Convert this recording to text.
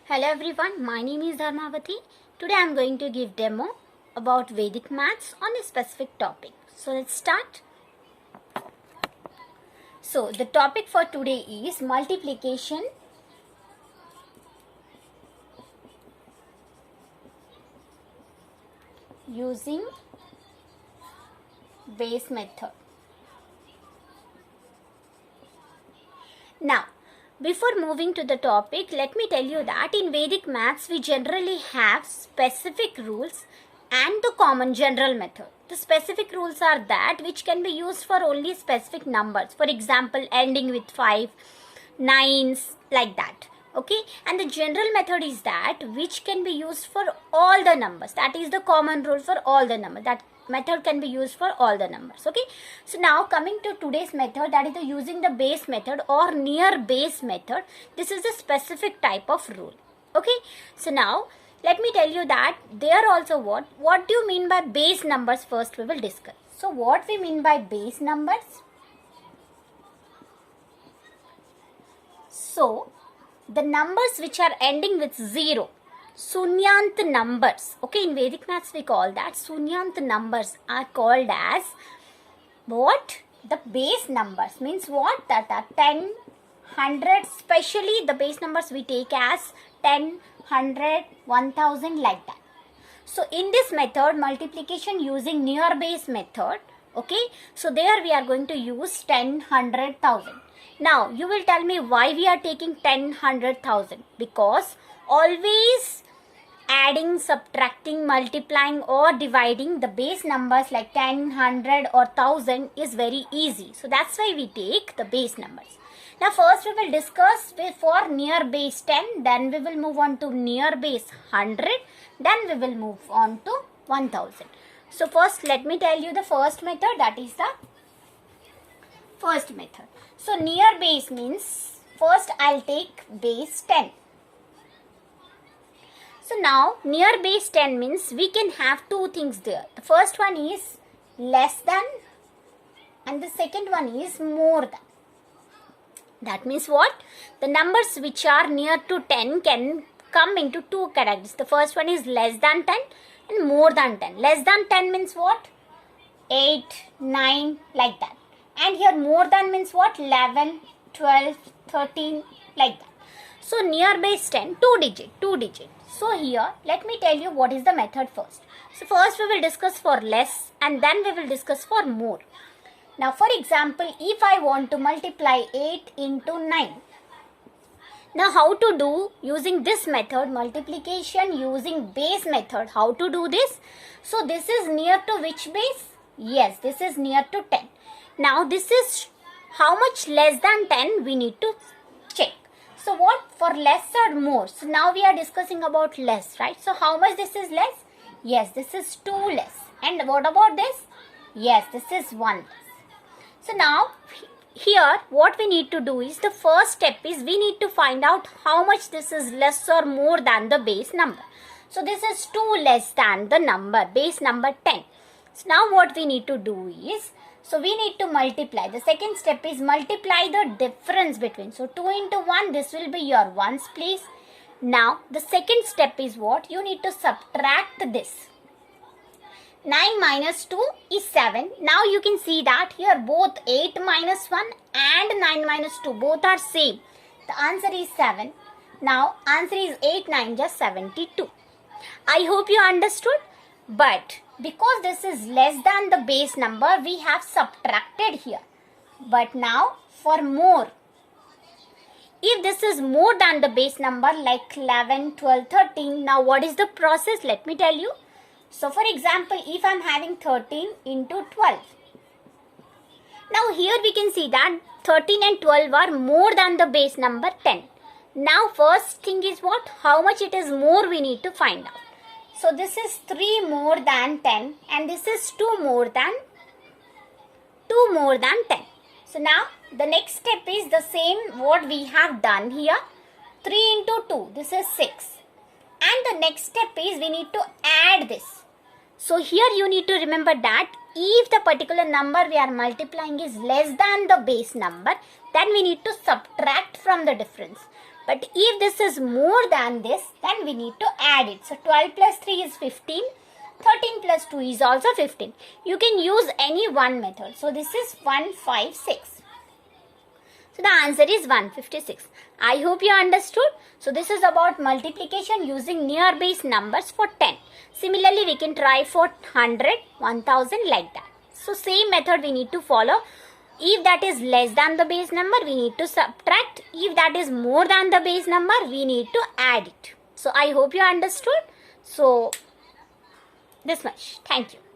Hello everyone, my name is Dharmavati. Today I am going to give demo about Vedic maths on a specific topic. So let's start. So the topic for today is multiplication using base method. Now, before moving to the topic, let me tell you that in Vedic maths we generally have specific rules and the common general method. The specific rules are that which can be used for only specific numbers. For example, ending with 5, 9s, like that. Okay, and the general method is that which can be used for all the numbers. That is the common rule for all the numbers. That method can be used for all the numbers. Okay, so now coming to today's method, that is the using the base method or near base method. This is a specific type of rule. Okay, so now let me tell you that there also what do you mean by base numbers? First we will discuss. So what we mean by base numbers? So the numbers which are ending with 0, Sunyant numbers. Okay, in Vedic maths we call that Sunyant numbers are called as what? The base numbers. Means what? That are 10, 100, especially the base numbers we take as 10, 100, 1000, like that. So in this method, multiplication using near base method, okay, so there we are going to use 10, 100, 1000. Now you will tell me why we are taking 10, 100, 1000. Because always adding, subtracting, multiplying or dividing the base numbers like 10, 100 or 1000 is very easy. So that's why we take the base numbers. Now first we will discuss for near base 10, then we will move on to near base 100, then we will move on to 1000. So first let me tell you the first method, that is the first method. So near base means first I'll take base 10. So now near base 10 means we can have two things there. The first one is less than and the second one is more than. That means what? The numbers which are near to 10 can come into two categories. The first one is less than 10 and more than 10. Less than 10 means what? 8, 9, like that. And here more than means what? 11, 12, 13, like that. So near base 10, 2 digit. So here let me tell you what is the method first. So first we will discuss for less and then we will discuss for more. Now for example, if I want to multiply 8 into 9. Now how to do using this method, multiplication using base method, how to do this? So this is near to which base? Yes, this is near to 10. Now this is how much less than 10 we need to check. So what for less or more? So now we are discussing about less, right? So how much this is less? Yes, this is 2 less. And what about this? Yes, this is 1 less. So now here what we need to do is the first step is we need to find out how much this is less or more than the base number. So this is 2 less than the number, base number 10. So now what we need to do is, so we need to multiply. The second step is multiply the difference between. So 2 into 1, this will be your ones place. Now the second step is what? You need to subtract this. 9 minus 2 is 7. Now you can see that here both 8 minus 1 and 9 minus 2 both are same. The answer is 7. Now answer is 8, 9 just 72. I hope you understood. But because this is less than the base number, we have subtracted here. But now for more, if this is more than the base number like 11, 12, 13, now what is the process? Let me tell you. So for example, if I am having 13 into 12. Now here we can see that 13 and 12 are more than the base number 10. Now first thing is what? How much it is more we need to find out. So this is 3 more than 10 and this is 2 more than 10. So now the next step is the same what we have done here. 3 into 2, this is 6. And the next step is we need to add this. So here you need to remember that if the particular number we are multiplying is less than the base number, then we need to subtract from the difference. But if this is more than this, then we need to add it. So 12 plus 3 is 15. 13 plus 2 is also 15. You can use any one method. So this is 156. So the answer is 156. I hope you understood. So this is about multiplication using near base numbers for 10. Similarly, we can try for 100, 1000 like that. So same method we need to follow. If that is less than the base number, we need to subtract. If that is more than the base number, we need to add it. So I hope you understood. So this much. Thank you.